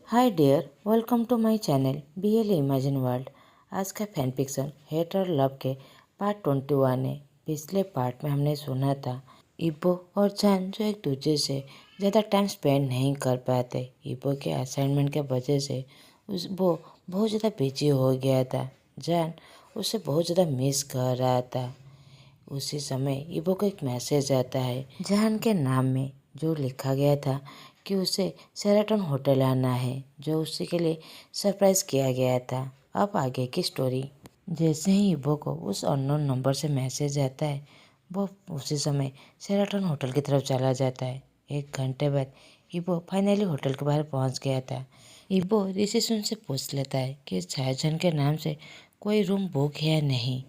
Hi dear, welcome to my channel BL imagine world. आज का fan fiction hate और love के part 21 है। पिछले पार्ट में हमने सुना था इबो और जान जो एक दूसरे से ज़्यादा टाइम स्पेंड नहीं कर पाते। इबो के असाइनमेंट के वजह से वो बहुत ज़्यादा बिजी हो गया था। जान उसे बहुत ज़्यादा मिस कर रहा था। उसी समय इबो को एक मैसेज आता है जान के नाम में, जो लिखा गया था कि उसे शेराटन होटल आना है, जो उसी के लिए सरप्राइज किया गया था। अब आगे की स्टोरी। जैसे ही इबो को उस अननोन नंबर से मैसेज आता है, वो उसी समय शेराटन होटल की तरफ चला जाता है। 1 घंटे बाद इबो फाइनली होटल के बाहर पहुंच गया था। इबो रिसेप्शन से पूछ लेता है कि शाहजहां के नाम से कोई रूम बुक है या नहीं।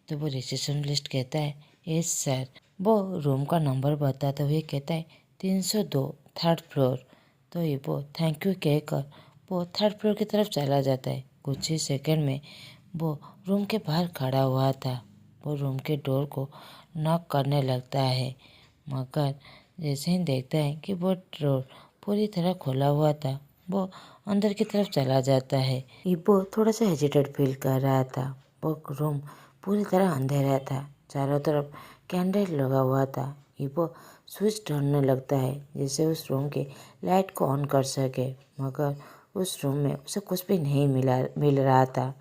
तो वो रिसेप्शनिस्ट कहता है यस सर। वो रूम का नंबर बताते हुए कहता है 302 3rd फ्लोर। तो इबो थैंक यू कहकर वो 3rd फ्लोर की तरफ चला जाता है। कुछ ही सेकंड में वो रूम के बाहर खड़ा हुआ था। वो रूम के डोर को नॉक करने लगता है, मगर जैसे ही देखता है कि वो डोर पूरी तरह खुला हुआ था, वो अंदर की तरफ चला जाता है। इबो थोड़ा सा हेजिटेट फील कर रहा था। वो रूम पूरी तरह अंधेरा था, चारों तरफ कैंडल लगा हुआ था। इबो स्विच ढूंढने लगता है जिससे उस रूम की लाइट को ऑन कर सके, मगर उस रूम में उसे कुछ भी नहीं मिल रहा था।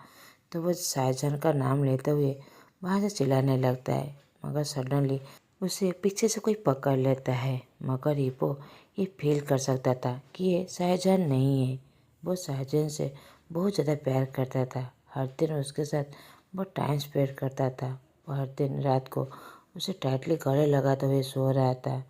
तो वो शाहजहां का नाम लेते हुए वहाँ से चिल्लाने लगता है, मगर सडनली उसे पीछे से कोई पकड़ लेता है। मगर इबो ये फील कर सकता था कि ये शाहजहां नहीं है। वो शाहजहां से बहुत ज़्यादा प्यार करता था। हर दिन उसके साथ वो टाइम स्पेंड करता था। वो हर दिन रात को उसे टाइटली गले लगाते हुए सो रहा था।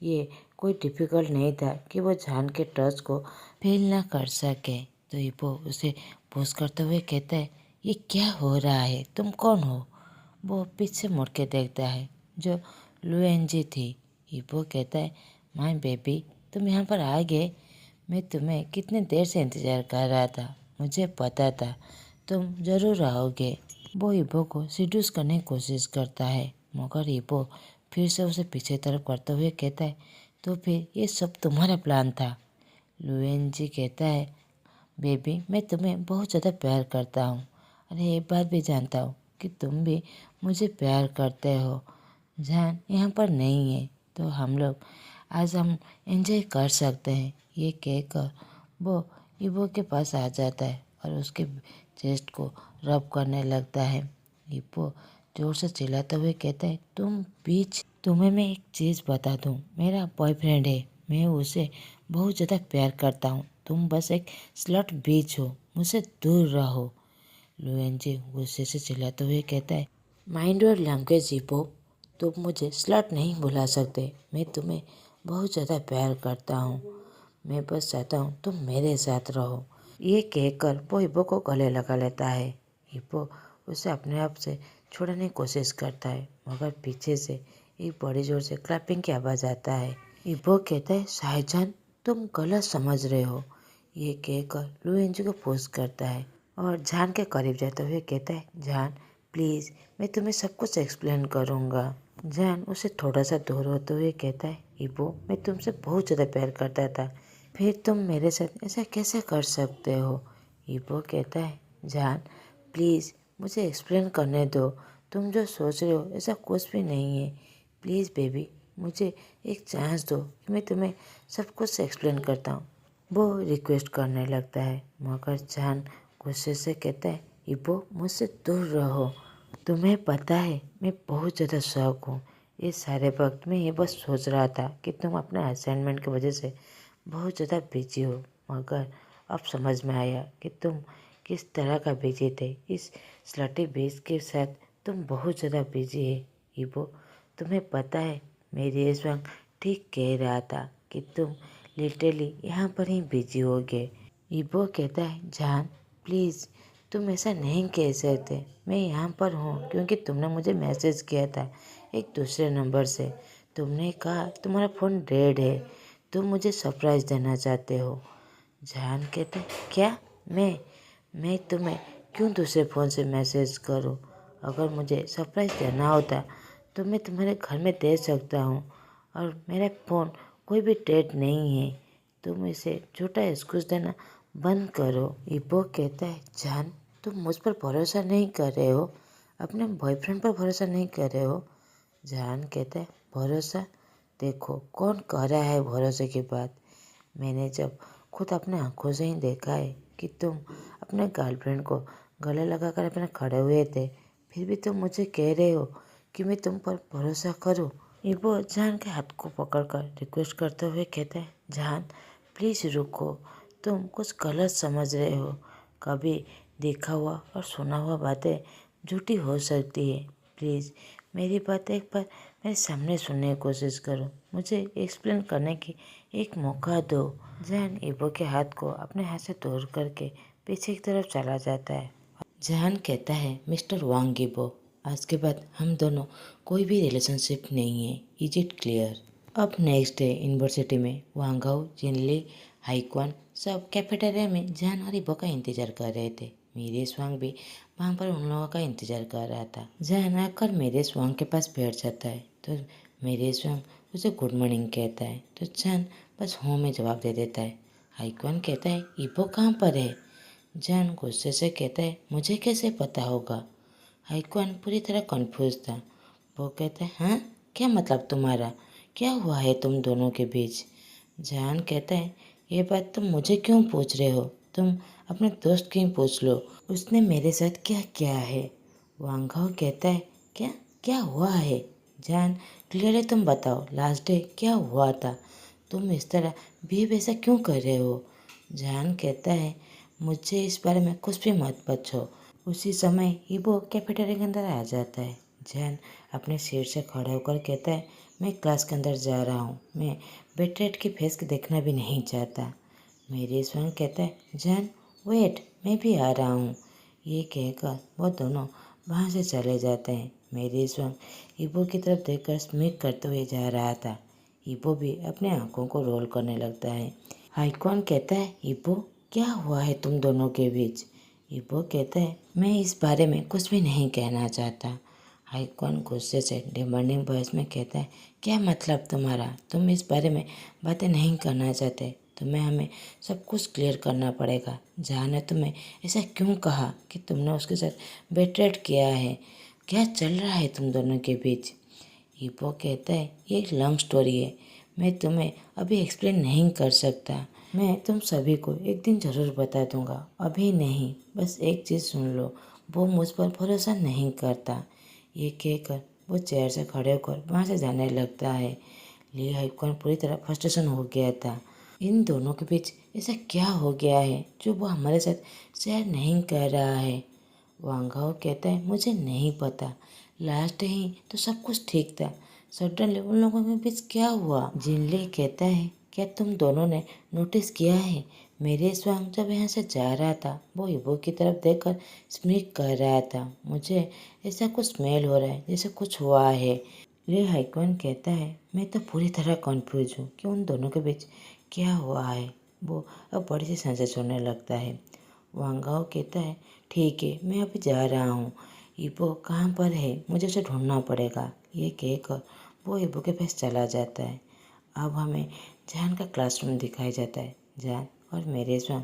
ये कोई डिफ़िकल्ट नहीं था कि वो जान के टच को फील ना कर सके। तो इबो उसे पुश करते हुए कहता है ये क्या हो रहा है, तुम कौन हो? वो पीछे मुड़ के देखता है, जो लुएंजी थी। इबो कहता है माय बेबी, तुम यहाँ पर आ गए। मैं तुम्हें कितने देर से इंतज़ार कर रहा था। मुझे पता था तुम ज़रूर आओगे। वो इबो को सीड्यूस करने की कोशिश करता है, मगर इबो फिर से उसे पीछे तरफ करते हुए कहता है तो फिर ये सब तुम्हारा प्लान था। लुएंजी कहता है बेबी, मैं तुम्हें बहुत ज़्यादा प्यार करता हूँ। अरे एक बात भी जानता हूँ कि तुम भी मुझे प्यार करते हो। जान यहाँ पर नहीं है तो हम एंजॉय कर सकते हैं। ये कहकर वो इबो के पास आ जाता है और उसके चेस्ट को रब करने लगता है। इबो जोर से चिल्लाते हुए कहता है तुम्हें मैं एक चीज़ बता दूँ, मेरा बॉयफ्रेंड है, मैं उसे बहुत ज़्यादा प्यार करता हूँ। तुम बस एक स्लट बीच हो, मुझसे दूर रहो। लुएंजी गुस्से से चिल्लाते हुए कहता है माइंड योर लैंग्वेज इबो, तुम मुझे स्लट नहीं बुला सकते। मैं तुम्हें बहुत ज़्यादा प्यार करता हूँ। मैं बस चाहता हूँ तुम मेरे साथ रहो। ये कहकर वो इबो को गले लगा लेता है। इबो उसे अपने आप से छुड़ाने की कोशिश करता है, मगर पीछे से एक बड़ी जोर से क्लैपिंग की आवाज़ आता है। इबो कहता है शाहजहां, तुम गलत समझ रहे हो। ये कहकर लुएंजी को पुश करता है और जान के करीब जाते हुए कहता है जान प्लीज़, मैं तुम्हें सब कुछ एक्सप्लेन करूँगा। जान उसे थोड़ा सा दूर होते हुए कहता है इबो, मैं तुमसे बहुत ज़्यादा प्यार करता था, फिर तुम मेरे साथ ऐसा कैसे कर सकते हो? इबो कहता है जान प्लीज़, मुझे एक्सप्लेन करने दो। तुम जो सोच रहे हो ऐसा कुछ भी नहीं है। प्लीज़ बेबी, मुझे एक चांस दो कि मैं तुम्हें सब कुछ एक्सप्लेन करता हूँ। वो रिक्वेस्ट करने लगता है, मगर जान गुस्से से कहता है इबो, मुझसे दूर रहो। तुम्हें पता है मैं बहुत ज़्यादा शौक हूँ। इस सारे वक्त मैं ये बस सोच रहा था कि तुम अपने असाइनमेंट की वजह से बहुत ज़्यादा बिजी हो, मगर अब समझ में आया कि तुम किस तरह का बिजी थे। इस स्लटी बेस के साथ तुम बहुत ज़्यादा बिजी है। इबो, तुम्हें पता है मेरी इस वक्त ठीक कह रहा था कि तुम लिटरली यहाँ पर ही बिजी हो गए। इबो कहता है जान प्लीज़, तुम ऐसा नहीं कह सकते। मैं यहाँ पर हूँ क्योंकि तुमने मुझे मैसेज किया था एक दूसरे नंबर से। तुमने कहा तुम्हारा फ़ोन डेड है, तुम मुझे सरप्राइज़ देना चाहते हो। जान कहते क्या? मैं तुम्हें क्यों दूसरे फ़ोन से मैसेज करूँ? अगर मुझे सरप्राइज़ देना होता तो मैं तुम्हारे घर में दे सकता हूँ, और मेरा फ़ोन कोई भी डेड नहीं है। तुम इसे झूठा एक्सक्यूज़ देना बंद करो। इब्बो कहता है, जान तुम मुझ पर भरोसा नहीं कर रहे हो, अपने बॉयफ्रेंड पर भरोसा नहीं कर रहे हो। जान कहता है, भरोसा? देखो कौन कह रहा है भरोसे की बात। मैंने जब खुद अपने आंखों से ही देखा है कि तुम अपने गर्लफ्रेंड को गले लगाकर अपने खड़े हुए थे, फिर भी तुम मुझे कह रहे हो कि मैं तुम पर भरोसा करूं। इब्बो जान के हाथ को पकड़कर रिक्वेस्ट करते हुए कहता है, जान प्लीज़ रुको, तुम कुछ गलत समझ रहे हो। कभी देखा हुआ और सुना हुआ बातें झूठी हो सकती है। प्लीज़ मेरी बात एक बार मेरे सामने सुनने की कोशिश करो, मुझे एक्सप्लेन करने की एक मौका दो। जहान इब्बो के हाथ को अपने हाथ से दूर करके पीछे की तरफ चला जाता है। जहान कहता है, मिस्टर वांग इब्बो, आज के बाद हम दोनों कोई भी रिलेशनशिप नहीं है, इज इट क्लियर? अब नेक्स्ट डे यूनिवर्सिटी में वांगाओ, जिनली, हाइक्वान सब कैफेटेरिया में जहान और इब्बो का इंतजार कर रहे थे। मेरे स्वांग भी वहाँ पर उन लोगों का इंतजार कर रहा था। जहान आकर मेरे स्वांग के पास बैठ जाता है तो मेरे स्वांग उसे गुड मॉर्निंग कहता है तो जहान बस हाँ में जवाब दे देता है। हाइक्वान कहता है, इब्बो कहाँ पर है? जहान गुस्से से कहता है, मुझे कैसे पता होगा? हाइक्वान पूरी तरह कंफ्यूज था। वो कहता है, हाँ क्या मतलब तुम्हारा? क्या हुआ है तुम दोनों के बीच? जहान कहता है, ये बात तुम मुझे क्यों पूछ रहे हो? तुम अपने दोस्त की पूछ लो, उसने मेरे साथ क्या किया है। वांगाओ कहता है, क्या क्या हुआ है? जान क्लियरली तुम बताओ, लास्ट डे क्या हुआ था? तुम इस तरह बिहेव ऐसा क्यों कर रहे हो? जान कहता है, मुझे इस बारे में कुछ भी मत पूछो। उसी समय इबो कैफेटेरिया के अंदर आ जाता है। जैन अपने सीट से खड़ा होकर कहता है, मैं क्लास के अंदर जा रहा हूँ, मैं बेटरेट की फेस देखना भी नहीं चाहता। मेरी स्वयं कहता है, जैन वेट, मैं भी आ रहा हूँ। ये कहकर वो दोनों वहाँ से चले जाते हैं। मेरी स्वयं इबो की तरफ देखकर स्मित करते हुए जा रहा था। इबो भी अपने आंखों को रोल करने लगता है। हाइकॉन कहता है, इबो क्या हुआ है तुम दोनों के बीच? इबो कहता है, मैं इस बारे में कुछ भी नहीं कहना चाहता। हाइकॉन गुस्से से डिमांडिंग वॉइस में कहता है, क्या मतलब तुम्हारा? तुम इस बारे में बातें नहीं करना चाहते, तुम्हें हमें सब कुछ क्लियर करना पड़ेगा। जहाँ ने तुम्हें ऐसा क्यों कहा कि तुमने उसके साथ बेट्रेट किया है? क्या चल रहा है तुम दोनों के बीच? इबो कहता है, ये एक लॉन्ग स्टोरी है, मैं तुम्हें अभी एक्सप्लेन नहीं कर सकता। मैं तुम सभी को एक दिन ज़रूर बता दूंगा, अभी नहीं। बस एक चीज़ सुन लो, वो मुझ पर भरोसा नहीं करता। ये कहकर वो चेयर से खड़े होकर वहाँ से जाने लगता है। ली हाइकॉन पूरी तरह फ्रस्ट्रेशन हो गया था। इन दोनों के बीच ऐसा क्या हो गया है जो वो हमारे साथ शेयर नहीं कर रहा है? वांगाओ कहता है, मुझे नहीं पता, लास्ट ही तो सब कुछ ठीक था, सडनली उन लोगों के बीच क्या हुआ? जिनली कहता है, क्या तुम दोनों ने नोटिस किया है, मेरे स्वांग जब यहाँ से जा रहा था वो इबो की तरफ देखकर स्मिक कर रहा था। मुझे ऐसा कुछ स्मेल हो रहा है जैसे कुछ हुआ है। ले हाइकॉन कहता है, मैं तो पूरी तरह कन्फ्यूज हूँ कि उन दोनों के बीच क्या हुआ है। वो अब बड़ी सी सांसें छोड़ने लगता है। वांगाओ कहता है, ठीक है मैं अभी जा रहा हूँ, इबो कहाँ पर है, मुझे उसे ढूंढना पड़ेगा। ये कहकर वो इबो के पास चला जाता है। अब हमें जान का क्लासरूम दिखाई जाता है। जान और मेरे स्वांग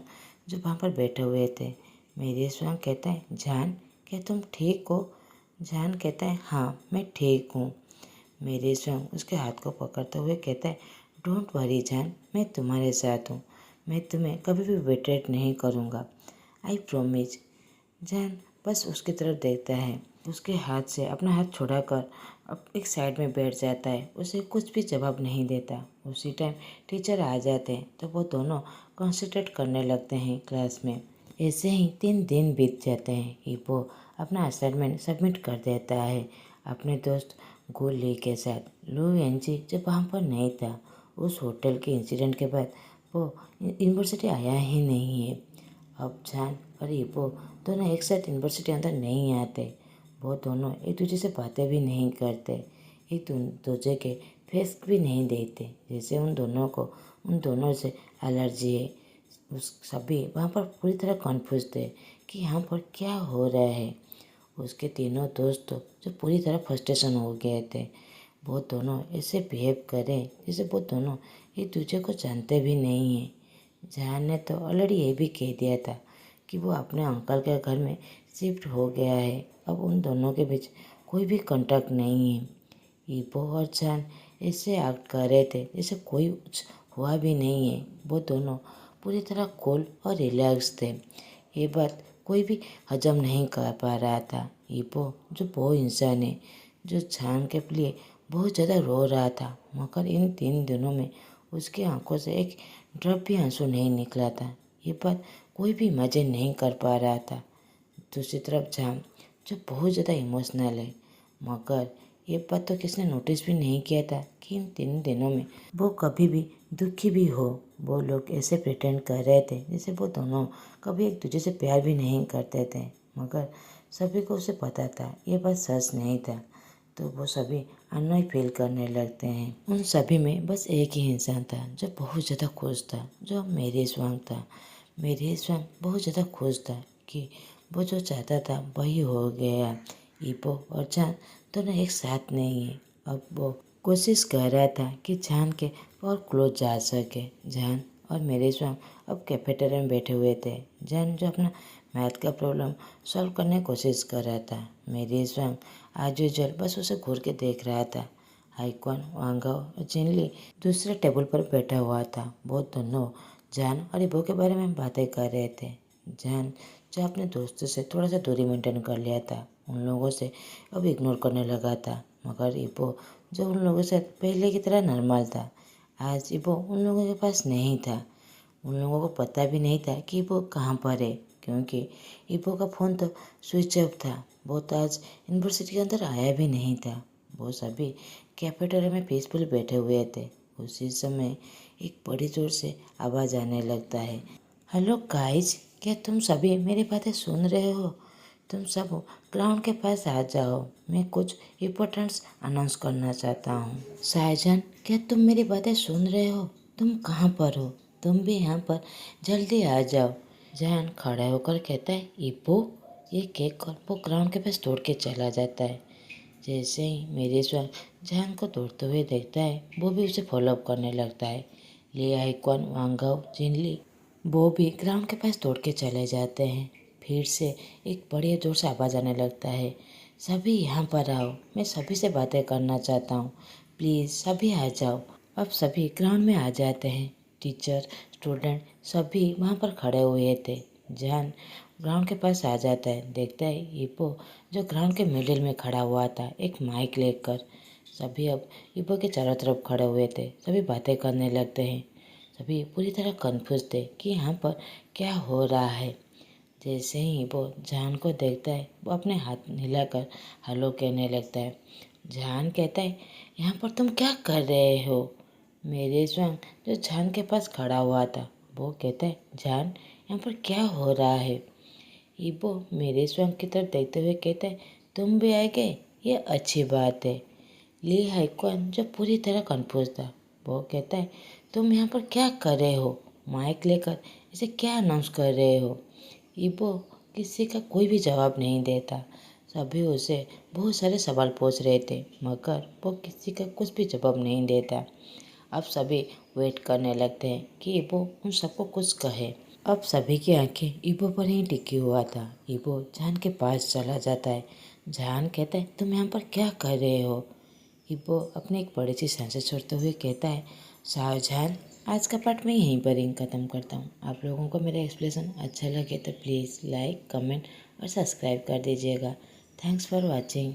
जो वहाँ पर बैठे हुए थे। मेरे स्वांग कहता है, जान क्या तुम ठीक हो? जान कहता है, हाँ मैं ठीक हूँ। मेरे स्वयं उसके हाथ को पकड़ते हुए कहता है, डोंट वरी जान, मैं तुम्हारे साथ हूँ, मैं तुम्हें कभी भी बेट्रेट नहीं करूँगा, आई प्रोमिस। जान बस उसकी तरफ देखता है, उसके हाथ से अपना हाथ छुड़ाकर अब एक साइड में बैठ जाता है, उसे कुछ भी जवाब नहीं देता। उसी टाइम टीचर आ जाते हैं तो वो दोनों कॉन्सेंट्रेट करने लगते हैं क्लास में। ऐसे ही 3 दिन बीत जाते हैं। इबो अपना असाइनमेंट सबमिट कर देता है अपने दोस्त गोली के साथ। लू एनजी जब वहाँ पर नहीं था, उस होटल के इंसिडेंट के बाद वो यूनिवर्सिटी आया ही नहीं है। अब जान और इबो दोनों एक साथ यूनिवर्सिटी अंदर नहीं आते। वो दोनों एक दूसरे से बातें भी नहीं करते, एक दूसरे के फेस भी नहीं देते, जैसे उन दोनों से एलर्जी है। उस सभी वहाँ पर पूरी तरह कन्फ्यूज थे कि यहाँ पर क्या हो रहा है। उसके तीनों दोस्त जो पूरी तरह फ्रस्ट्रेशन हो गए थे, वो दोनों ऐसे बिहेव करें जैसे वो दोनों एक दूसरे को जानते भी नहीं हैं। जहान ने तो ऑलरेडी ये भी कह दिया था कि वो अपने अंकल के घर में शिफ्ट हो गया है। अब उन दोनों के बीच कोई भी कांटेक्ट नहीं है। ईपो और जहान ऐसे एक्ट कर रहे थे जैसे कोई कुछ हुआ भी नहीं है। वो दोनों पूरी तरह कूल और रिलैक्स थे। ये बात कोई भी हजम नहीं कर पा रहा था। ईपो जो बहुत इंसान है, जो जहान के लिए बहुत ज़्यादा रो रहा था, मगर इन 3 दिनों में उसकी आंखों से एक ड्रॉप भी आंसू नहीं निकला था। ये बात कोई भी मजे नहीं कर पा रहा था। दूसरी तरफ जहान जो बहुत ज़्यादा इमोशनल है, मगर ये बात तो किसने नोटिस भी नहीं किया था कि इन 3 दिनों में वो कभी भी दुखी भी हो। वो लोग ऐसे प्रिटेंड कर रहे थे जैसे वो दोनों कभी एक दूसरे से प्यार भी नहीं करते थे, मगर सभी को उसे पता था ये बात सच नहीं था। तो वो सभी अनोई फील करने लगते हैं। उन सभी में बस एक ही इंसान था जो बहुत ज़्यादा खुश था, जो मेरी स्वांग था। मेरी स्वांग बहुत ज़्यादा खुश था कि वो जो चाहता था वही हो गया। ईपो और जान दोनों एक साथ नहीं है। अब वो कोशिश कर रहा था कि जान के और क्लोज जा सके। जान और मेरी स्वांग अब कैफेटेरिया में बैठे हुए थे। जान जो अपना मैथ का प्रॉब्लम सॉल्व करने की कोशिश कर रहा था। मेरी स्वांग आज यूजुअल बस उसे घूर के देख रहा था। आइकॉन, वांगाओ और जिनली दूसरे टेबल पर बैठा हुआ था। वो दोनों जान और इबो के बारे में बातें कर रहे थे। जान जो अपने दोस्तों से थोड़ा सा दूरी मेंटेन कर लिया था, उन लोगों से अब इग्नोर करने लगा था। मगर इबो जो उन लोगों से पहले की तरह नॉर्मल था, आज इबो उन लोगों के पास नहीं था। उन लोगों को पता भी नहीं था कि इबो कहाँ पर है, क्योंकि इबो का फ़ोन तो स्विच ऑफ था। वो तो आज यूनिवर्सिटी के अंदर आया भी नहीं था। वो सभी कैफेटेरिया में पीसफुल बैठे हुए थे। उसी समय एक बड़ी जोर से आवाज़ आने लगता है। हेलो गाइज, क्या तुम सभी मेरी बातें सुन रहे हो? तुम सब ग्राउंड के पास आ जाओ, मैं कुछ इम्पोर्टेंट्स अनाउंस करना चाहता हूँ। शाहजहान, क्या तुम मेरी बातें सुन रहे हो? तुम कहाँ पर हो? तुम भी यहाँ पर जल्दी आ जाओ। जहान खड़ा होकर कहता है, इपो, ये केक कर वो ग्राउंड के पास दौड़ के चला जाता है। जैसे ही मेरे स्वांग जहान को दौड़ते हुए देखता है, वो भी उसे फॉलोअप करने लगता है। ले आइकॉन, वांगाओ, जिनली वो भी ग्राउंड के पास दौड़ के चले जाते हैं। फिर से एक बड़ी जोर से आवाज़ आने लगता है, सभी यहाँ पर आओ, मैं सभी से बातें करना चाहता हूँ, प्लीज़ सभी आ जाओ। अब सभी ग्राउंड में आ जाते हैं। टीचर, स्टूडेंट सभी वहाँ पर खड़े हुए थे। जहान ग्राउंड के पास आ जाता है, देखता है इपो जो ग्राउंड के मिडिल में खड़ा हुआ था एक माइक लेकर। सभी अब इपो के चारों तरफ खड़े हुए थे। सभी बातें करने लगते हैं। सभी पूरी तरह कंफ्यूज थे कि यहाँ पर क्या हो रहा है। जैसे ही वो जहान को देखता है, वो अपने हाथ हिलाकर हेलो कहने लगता है। जहान कहता है, यहाँ पर तुम क्या कर रहे हो? मेरे स्वांग जो जहान के पास खड़ा हुआ था, वो कहता है, जहान यहाँ पर क्या हो रहा है? इबो मेरे स्वांग की तरफ देखते हुए कहता है, तुम भी आ गए, ये अच्छी बात है। ली हाइक्वान जो पूरी तरह कंफ्यूज था, वो कहता है, तुम यहाँ पर क्या कर रहे हो? माइक लेकर इसे क्या अनाउंस कर रहे हो? इबो किसी का कोई भी जवाब नहीं देता। सभी उसे बहुत सारे सवाल पूछ रहे थे, मगर वो किसी का कुछ भी जवाब नहीं देता। अब सभी वेट करने लगते हैं कि इबो उन सबको कुछ कहे। अब सभी की आंखें इबो पर ही टिकी हुआ था। इबो जहान के पास चला जाता है। जहान कहता है, तुम यहाँ पर क्या कर रहे हो? इबो अपने एक बड़ी सी सांसें छोड़ते हुए कहता है, शाहजहान, आज का पार्ट मैं यहीं पर ही ख़त्म करता हूँ। आप लोगों को मेरा एक्सप्लेनेशन अच्छा लगे तो प्लीज़ लाइक, कमेंट और सब्सक्राइब कर दीजिएगा। Thanks for watching.